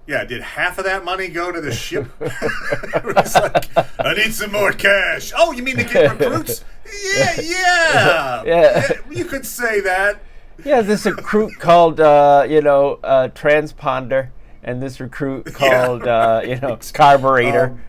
Yeah, did half of that money go to the ship? It's like, I need some more cash. Oh, you mean to get recruits? Yeah. Yeah. You could say that. Yeah, this recruit called, transponder, and this recruit called, carburetor.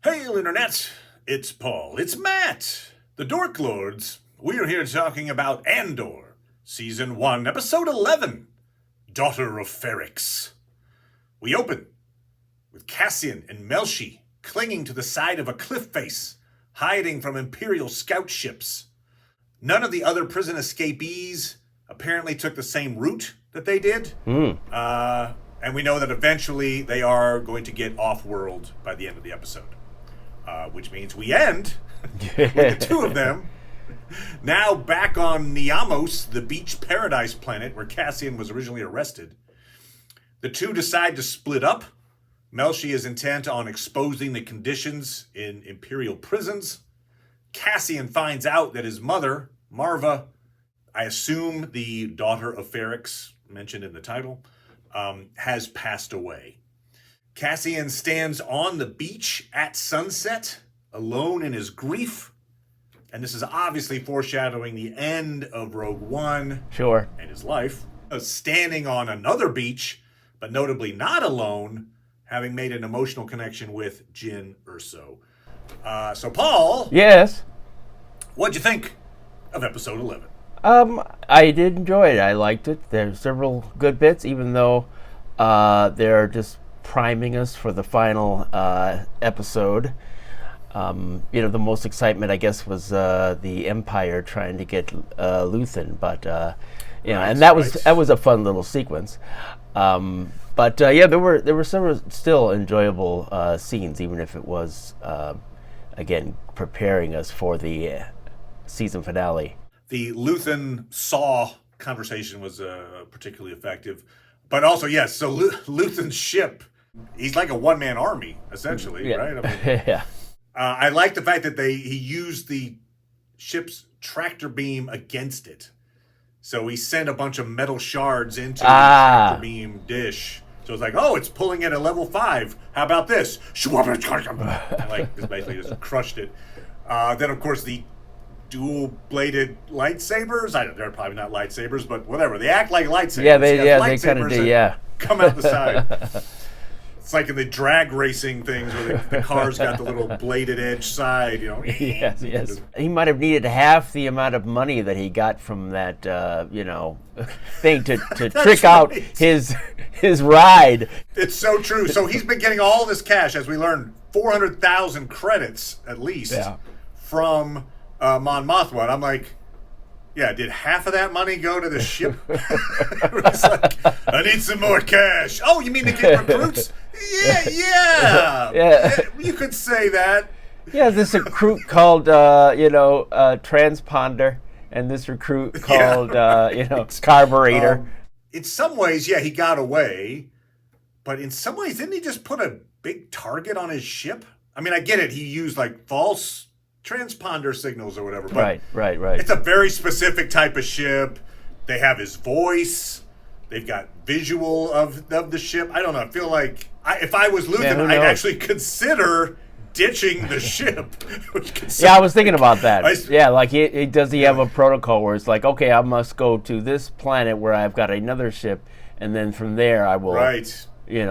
Hail, Internet! It's Paul. It's Matt. The Dork Lords. We are here talking about Andor, Season 1, Episode 11, Daughter of Ferrix. We open with Cassian and Melshi clinging to the side of a cliff face, hiding from Imperial scout ships. None of the other prison escapees apparently took the same route that they did. And we know that eventually they are going to get off-world by the end of the episode. Which means we end with the two of them now back on Niamos, the beach paradise planet where Cassian was originally arrested. The two decide to split up. Melshi is intent on exposing the conditions in Imperial prisons. Cassian finds out that his mother, Marva, I assume the daughter of Ferrix, mentioned in the title, has passed away. Cassian stands on the beach at sunset, alone in his grief. And this is obviously foreshadowing the end of Rogue One. Sure. And his life. Standing on another beach, but notably not alone, having made an emotional connection with Jyn Erso. So, Paul. Yes? What'd you think of episode 11? I did enjoy it. I liked it. There's several good bits, even though they're just priming us for the final episode. The most excitement, I guess, was the Empire trying to get Luthen, but and that was a fun little sequence. There were several still enjoyable scenes, even if it was again preparing us for the season finale. The Luthen Saw conversation was particularly effective, but also yes. So Luthen's ship. He's like a one-man army, essentially, right? I mean, yeah. I like the fact that he used the ship's tractor beam against it. So he sent a bunch of metal shards into the tractor beam dish. So it's like, it's pulling it at level 5. How about this? This basically just crushed it. Then, of course, the dual-bladed lightsabers. They're probably not lightsabers, but whatever. They act like lightsabers. Yeah, they kind of do, yeah. Come out the side. It's like in the drag racing things where the car's got the little bladed edge side, Yes. He might have needed half the amount of money that he got from that, thing to trick out his ride. It's so true. So he's been getting all this cash, as we learned, 400,000 credits at least from Mon Mothma. And I'm like, yeah, did half of that money go to the ship? It's like, I need some more cash. Oh, you mean to get recruits? Yeah. You could say that. Yeah, this recruit called, transponder, and this recruit called, carburetor. In some ways, he got away. But in some ways, didn't he just put a big target on his ship? I mean, I get it. He used, false transponder signals or whatever. But right. It's a very specific type of ship. They have his voice. They've got visual of the ship. I don't know. I feel like if I was Luthen, I'd actually consider ditching the ship. I was thinking about that. Does he have a protocol where it's like, okay, I must go to this planet where I've got another ship, and then from there I will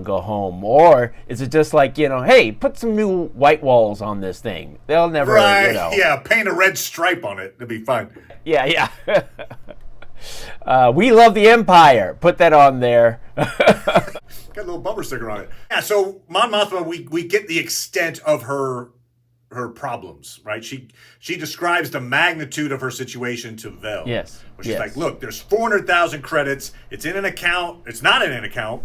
go home? Or is it just like, hey, put some new white walls on this thing. They'll never, paint a red stripe on it. It'll be fine. Yeah. We love the Empire. Put that on there. Got a little bumper sticker on it. Yeah, so Mon Mothma, we get the extent of her problems, right? She describes the magnitude of her situation to Vel. Yes. Where she's like, look, there's 400,000 credits. It's in an account. It's not in an account.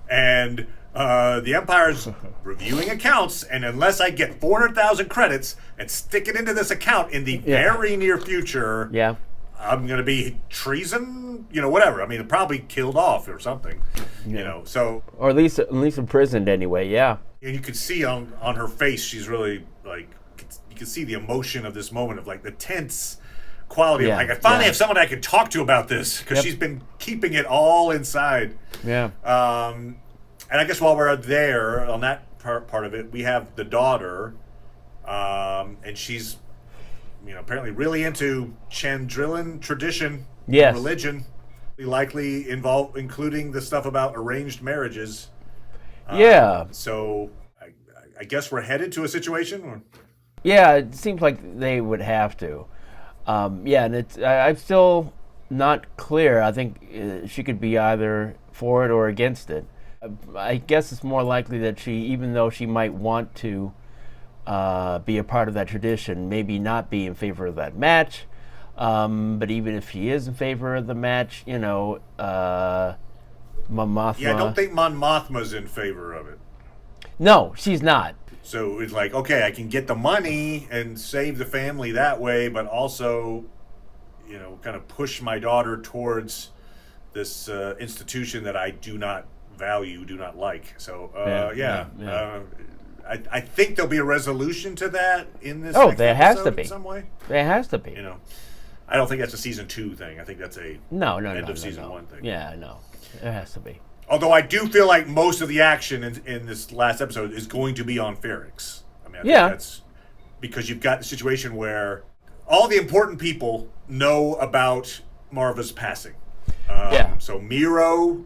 And the Empire's reviewing accounts, and unless I get 400,000 credits and stick it into this account in the very near future, I'm going to be treason, whatever. I mean, probably killed off or something, so. Or at least imprisoned anyway, yeah. And you could see on her face, she's really, you can see the emotion of this moment of, the tense quality. Yeah, Like I finally yeah. have someone I can talk to about this because Yep. she's been keeping it all inside. Yeah. And I guess while we're there on that part of it, we have the daughter, and she's, apparently really into Chandrilan tradition, Yes. religion, likely including the stuff about arranged marriages. Yeah. So I guess we're headed to a situation where. Yeah, it seems like they would have to. Yeah, and I'm still not clear. I think she could be either for it or against it. I guess it's more likely that she, even though she might want to be a part of that tradition, maybe not be in favor of that match. But even if she is in favor of the match, Mon Mothma. Yeah, I don't think Mon Mothma's in favor of it. No, she's not. So it's like, okay, I can get the money and save the family that way, but also, kind of push my daughter towards this institution that I do not value, do not like. So, I think there'll be a resolution to that in this. Oh, next there has to episode be. in some way. There has to be. I don't think that's a season 2 thing. I think that's a end of season 1 thing. Yeah, no, there has to be. Although I do feel like most of the action in this last episode is going to be on Ferrix. I think that's because you've got the situation where all the important people know about Marva's passing. So Miro,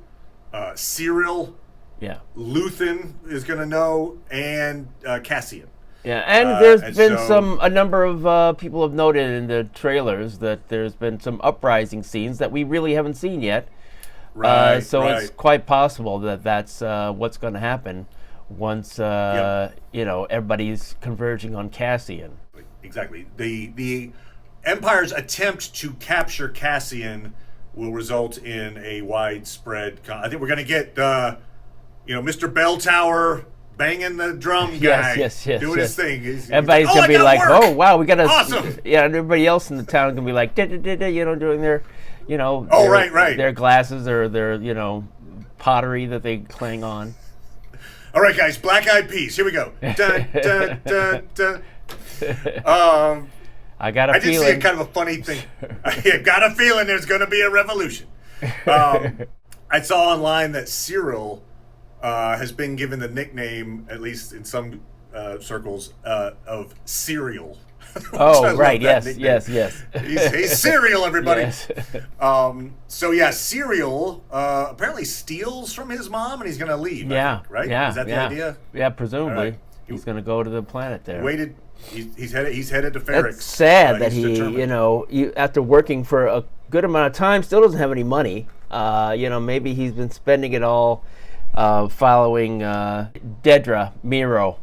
Cyril, Luthen is going to know, and Cassian. Yeah, and there's been a number of people have noted in the trailers that there's been some uprising scenes that we really haven't seen yet. Right. It's quite possible that that's what's going to happen once everybody's converging on Cassian. Exactly. The Empire's attempt to capture Cassian will result in a widespread. I think we're going to get Mr. Bell Tower banging the drum guy, doing his thing. Everybody's going to be like, work. "Oh wow, we got to!" Awesome. Yeah, and everybody else in the town is going to be like, doing their. Right. Their glasses or their, pottery that they clang on. All right, guys, Black Eyed Peas. Here we go. Dun, dun, dun, dun. I got a feeling. I did see a kind of a funny thing. I got a feeling there's going to be a revolution. I saw online that Cyril has been given the nickname, at least in some circles, of Cereal. Oh, right. Yes. He's Cereal, everybody. Yes. Cereal apparently steals from his mom, and he's going to leave. Yeah. I think, right? Yeah. Is that the idea? Yeah, presumably. Right. He's going to go to the planet there. Waited. He's headed to Ferrix. It's sad that he, determined. after working for a good amount of time, still doesn't have any money. Maybe he's been spending it all following Dedra Miro.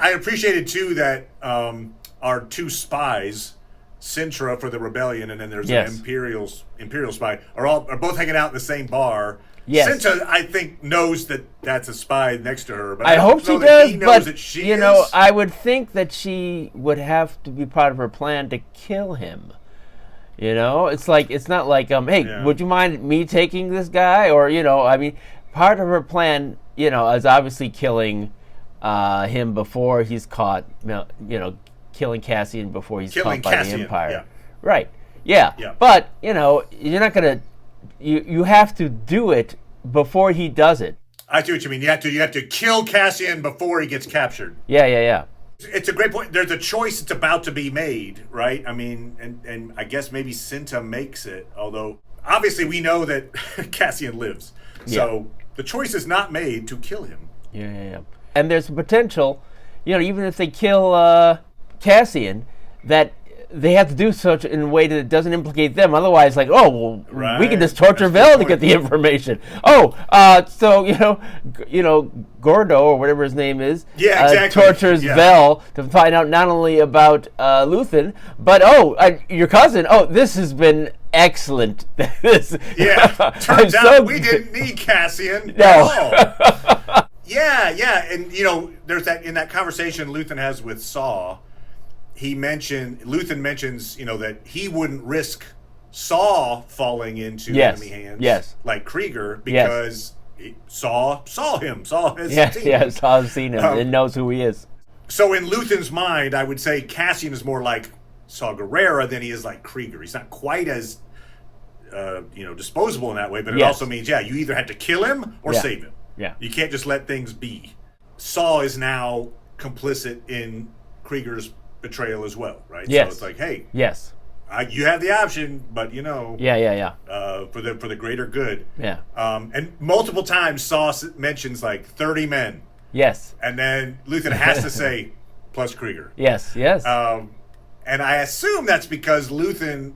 I appreciated too that our 2 spies, Sintra for the rebellion, and then there's an Imperial spy, are both hanging out in the same bar. Yes. Sintra, I think, knows that that's a spy next to her, but I hope she does. He knows that she is. I would think that she would have to be part of her plan to kill him. It's not like hey, would you mind me taking this guy? Or part of her plan, is obviously killing him before he's caught. Killing Cassian before he's caught by the Empire. Yeah. Right. Yeah. But you're not gonna. You have to do it before he does it. I see what you mean. You have to kill Cassian before he gets captured. Yeah. It's a great point. There's a choice that's about to be made, right? I mean, and I guess maybe Cinta makes it, although obviously we know that Cassian lives. So the choice is not made to kill him. Yeah. And there's a potential, even if they kill Cassian, that they have to do such in a way that it doesn't implicate them. Otherwise, we can just torture Vel to get the information. Gordo or whatever his name is, tortures Vel to find out not only about Luthen, but your cousin. Oh, this has been excellent. Turns out we didn't need Cassian at all. Yeah, and there's that in that conversation Luthen has with Saw. Luthen mentions, that he wouldn't risk Saw falling into enemy hands, like Krieger, because Saw saw him. Saw has seen him. Saw has seen him and knows who he is. So in Luthen's mind, I would say Cassian is more like Saw Gerrera than he is like Krieger. He's not quite as disposable in that way, but it also means, you either had to kill him or save him. Yeah. You can't just let things be. Saw is now complicit in Krieger's betrayal as well, right? Yes. So it's like, hey, yes, you have the option, but for the greater good. Yeah. And multiple times Saw mentions like 30 men. Yes. And then Luthen has to say plus Krieger. Yes. Yes. And I assume that's because Luthen,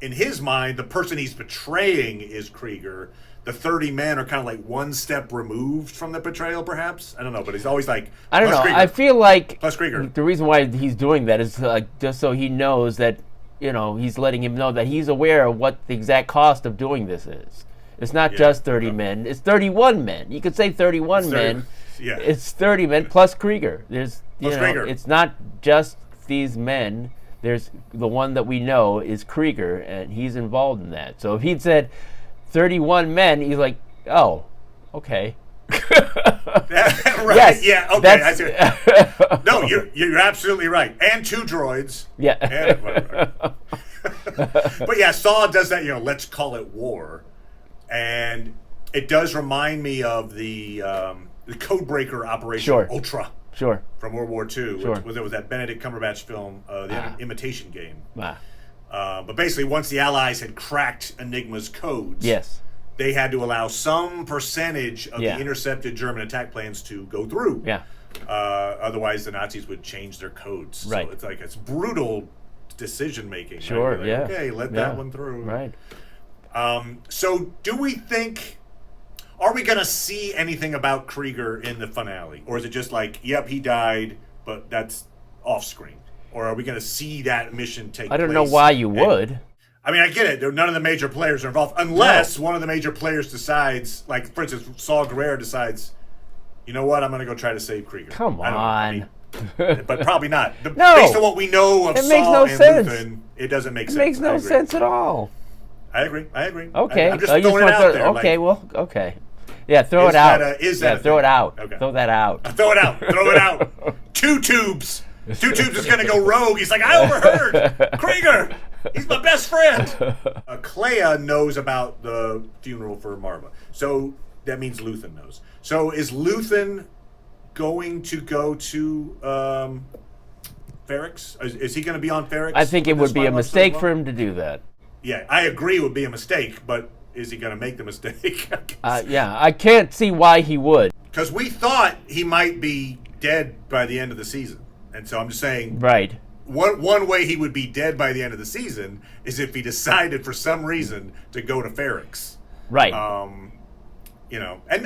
in his mind, the person he's betraying is Krieger. The 30 men are kind of like one step removed from the betrayal, perhaps. I don't know, but he's always like, I don't know. Krieger. I feel like Plus Krieger. The reason why he's doing that is just so he knows that, he's letting him know that he's aware of what the exact cost of doing this is. It's not just 30 men. It's 31 men. You could say 31 men. Yeah. It's 30 men plus Krieger. There's, Krieger. It's not just these men. There's the one that we know is Krieger, and he's involved in that. So if he'd said 31 men, he's like, oh, okay. Right? Yes, yeah. Okay. I see. No, you're absolutely right. And 2 droids. Yeah. But yeah, Saw does that. Let's call it war, and it does remind me of the Codebreaker Operation Ultra. Sure. From World War II. Sure. There was that Benedict Cumberbatch film, The Imitation Game. Ah. But basically, once the Allies had cracked Enigma's codes, they had to allow some percentage of the intercepted German attack plans to go through. Yeah. Otherwise, the Nazis would change their codes. Right. So it's brutal decision making. Sure. Right? Yeah. Okay, let that one through. Right. So, do we think? Are we going to see anything about Krieger in the finale? Or is it just like, yep, he died, but that's off screen? Or are we going to see that mission take place? I don't know why you would. I mean, I get it. None of the major players are involved. Unless one of the major players decides, like, for instance, Saw Gerrera decides, you know what, I'm going to go try to save Krieger. Come on. But probably not. No. Based on what we know of Saw and Luthen, it doesn't make sense. It makes no sense at all. I agree. Okay. I'm just throwing it out there. Okay, okay. Yeah, throw it out. Throw it out. Okay. Throw that out. Throw it out. Throw it out. 2 tubes. 2 tubes is going to go rogue. He's like, I overheard. Krieger. He's my best friend. Clea knows about the funeral for Marva. So that means Luthen knows. So is Luthen going to go to Ferrix? Is he going to be on Ferrix? I think it would be a mistake for him to do that. Yeah, I agree it would be a mistake, but is he going to make the mistake? I can't see why he would. Because we thought he might be dead by the end of the season. And so I'm just saying, right. One way he would be dead by the end of the season is if he decided for some reason to go to Ferrix. Right. And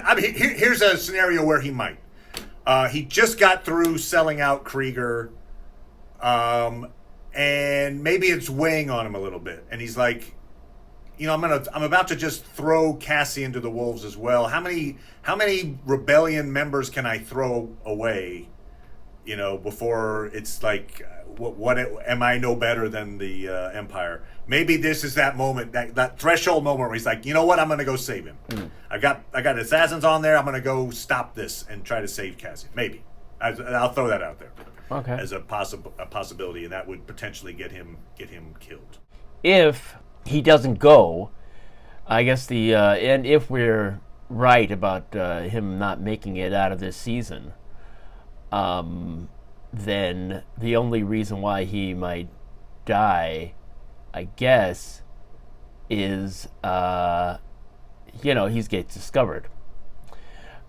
I mean, here's a scenario where he might. He just got through selling out Krieger, and maybe it's weighing on him a little bit. And he's like, I'm about to just throw Cassian to the wolves as well. How many rebellion members can I throw away? Before it's like, what am I no better than the Empire? Maybe this is that moment, that threshold moment where he's like, you know what, I'm going to go save him. I got assassins on there. I'm going to go stop this and try to save Cassian. Maybe I'll throw that out there as a possibility, and that would potentially get him killed. If he doesn't go, I guess and if we're right about him not making it out of this season, then the only reason why he might die, I guess, is he gets discovered.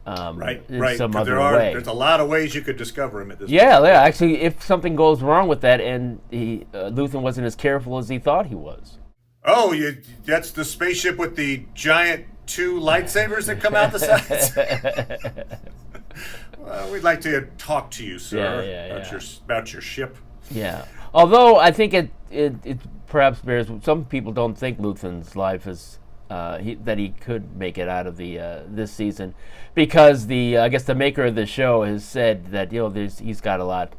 Right. Some other way. There's a lot of ways you could discover him at this point. Yeah. Actually, if something goes wrong with that, and Luthen wasn't as careful as he thought he was. Oh, that's the spaceship with the giant 2 lightsabers that come out the sides. Well, we'd like to talk to you, sir, about your ship. Yeah. Although I think it perhaps bears. Some people don't think Luthen's life is that he could make it out of the this season, because I guess the maker of the show has said that he's got a lot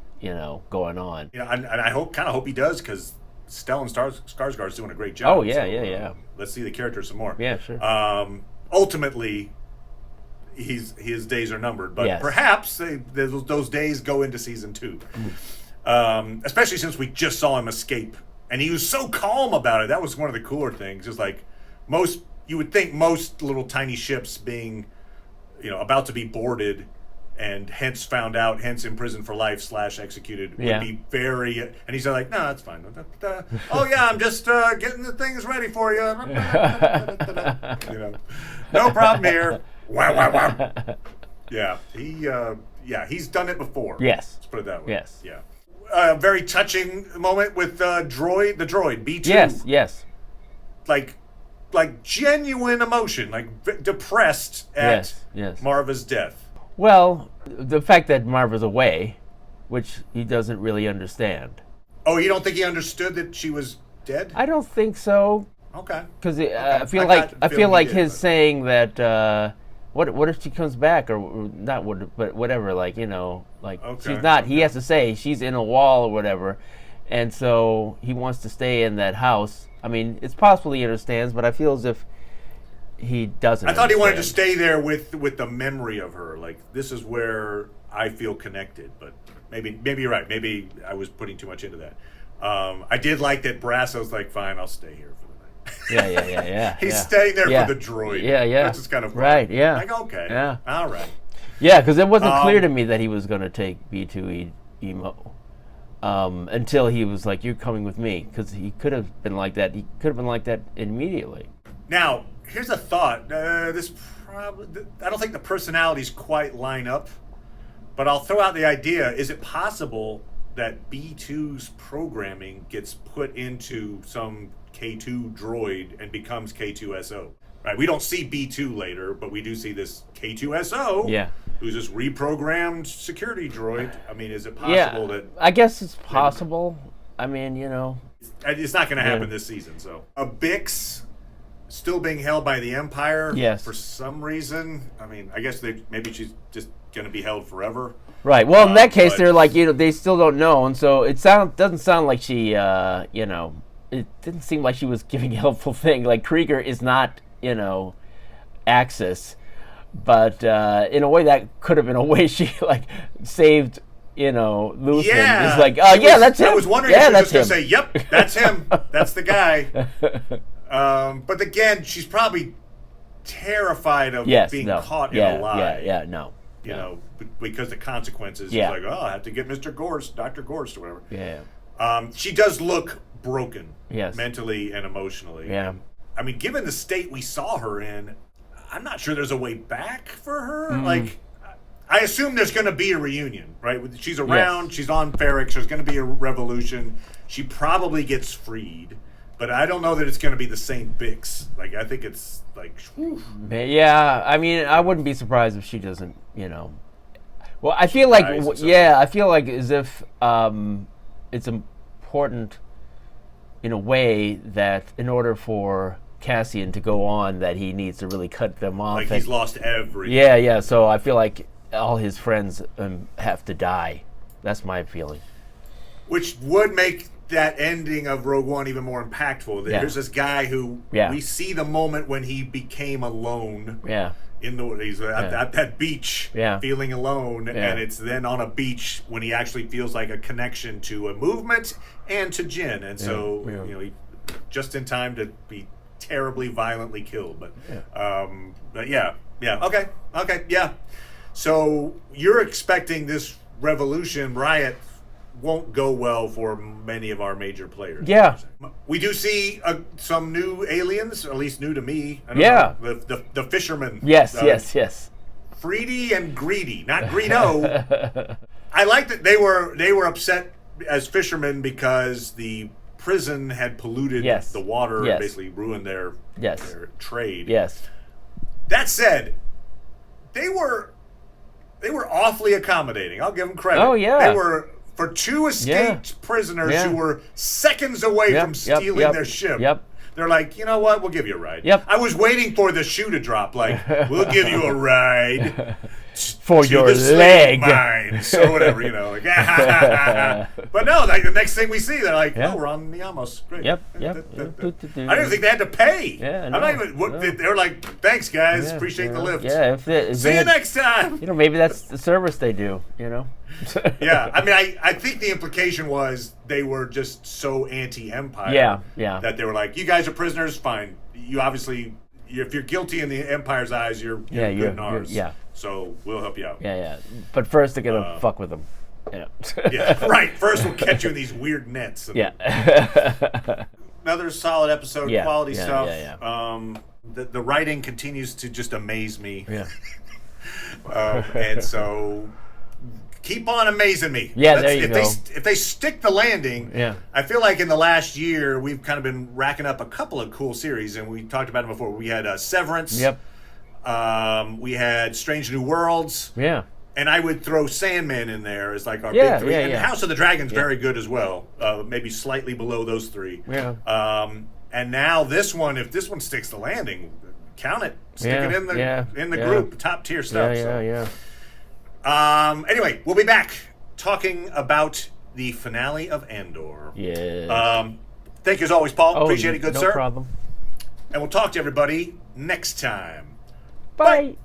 going on. And I kind of hope he does, because Stellan Skarsgård's doing a great job. Oh yeah. Let's see the character some more. Yeah, sure. Ultimately, his days are numbered, but perhaps those days go into season 2. Especially since we just saw him escape. And he was so calm about it. That was one of the cooler things. Just like you would think most little tiny ships being, about to be boarded and hence found out, hence imprisoned for life / executed would be very, and he's like, no, that's fine. Oh yeah, I'm just getting the things ready for you. No problem here. Wow, wow, wow. Yeah, he's done it before. Yes. Let's put it that way. Yes. Yeah. A very touching moment with the droid B2. Yes. Like genuine emotion, like depressed at Marva's death. Well, the fact that Marva's away, which he doesn't really understand. Oh, you don't think he understood that she was dead? I don't think so. Okay. Because I feel like his saying that what if she comes back or not? But whatever, she's not. He has to say she's in a wall or whatever, and so he wants to stay in that house. I mean, it's possible he understands, but I feel as if he doesn't. I thought he wanted to stay there with the memory of her. Like, this is where I feel connected. But maybe you're right. Maybe I was putting too much into that. I did like that Brasso's like, fine, I'll stay here for the night. Yeah. He's staying there for the droid. Yeah. Which is kind of fun. Right. Yeah. Like, okay. Yeah. All right. Yeah, because it wasn't clear to me that he was going to take B2 Emo. Until he was like, "You're coming with me," because he could have been like that. He could have been like that immediately. Now, here's a thought. I don't think the personalities quite line up, but I'll throw out the idea: is it possible that B2's programming gets put into some K2 droid and becomes K2SO? Right? We don't see B2 later, but we do see this K2SO. Yeah. Who's this reprogrammed security droid? I mean, is it possible that... I guess it's possible. I mean, It's not going to happen this season, so... A Bix still being held by the Empire for some reason. I mean, I guess maybe she's just going to be held forever. Right. Well, in that case, they're like, they still don't know, and so it doesn't sound like she, it didn't seem like she was giving a helpful thing. Like, Krieger is not, Axis. But in a way, that could have been a way she saved, Luthen. Yeah, it's like, that's him. I was wondering if she was just going to say, "Yep, that's him. That's the guy." But again, she's probably terrified of being caught in a lie. Because the consequences. She's like, "Oh, I have to get Mr. Gorst, Dr. Gorst, or whatever." Yeah. She does look broken, yes, mentally and emotionally. Yeah. I mean, given the state we saw her in, I'm not sure there's a way back for her. Like, I assume there's going to be a reunion, right? She's around. Yes. She's on Ferrix. There's going to be a revolution. She probably gets freed, but I don't know that it's going to be the same Bix. Like, I think it's like, whew. Yeah. I mean, I wouldn't be surprised if she doesn't. Well, I feel like, I feel like as if it's important in a way that in order for Cassian to go on, that he needs to really cut them off. Like, he's lost everything. Yeah. So I feel like all his friends have to die. That's my feeling. Which would make that ending of Rogue One even more impactful. There's this guy who we see the moment when he became alone. Yeah. He's at that beach, feeling alone, and it's then on a beach when he actually feels like a connection to a movement and to Jyn, and so he just in time to be terribly violently killed. Okay. So you're expecting this revolution riot won't go well for many of our major players. Yeah. We do see some new aliens, at least new to me. I don't know, the fishermen. Yes. Freedy and Greedy, not Greedo. I like that they were upset as fishermen because the prison had polluted the water and basically ruined their trade. Yes. That said, they were awfully accommodating. I'll give them credit. Oh yeah. They were, for two escaped prisoners who were seconds away from stealing their ship. Yep. They're like, you know what? We'll give you a ride. Yep. I was waiting for the shoe to drop. Like, we'll give you a ride. For to your the slave leg. mines, or whatever, you know. Like, but no, like the next thing we see, they're like, "Oh, we're on Niamos." Great. Yep. I didn't even think they had to pay. Yeah, I'm not even. They were like, "Thanks, guys. Appreciate the lift. Yeah. If See you next time." You know, maybe that's the service they do. You know. Yeah, I mean, I think the implication was they were just so anti-empire. Yeah. That they were like, "You guys are prisoners. Fine. You obviously, if you're guilty in the empire's eyes, you're good in ours. Yeah. So we'll help you out." Yeah. But first, they're gonna fuck with them. Yeah. Yeah. Right. First, we'll catch you in these weird nets. Yeah. Another solid episode. Quality stuff. Yeah. The writing continues to just amaze me. Yeah. And so keep on amazing me. Yeah, there you go. If they stick the landing, I feel like in the last year we've kind of been racking up a couple of cool series, and we talked about them before. We had Severance. Yep. We had Strange New Worlds. Yeah. And I would throw Sandman in there as like our big three. And House of the Dragon's very good as well. Maybe slightly below those three. Yeah. And now this one, if this one sticks the landing, count it. Stick it in the group, top tier stuff. Yeah. Anyway, we'll be back talking about the finale of Andor. Yeah. Thank you as always, Paul. Appreciate it, good sir. No problem. And we'll talk to everybody next time. Bye.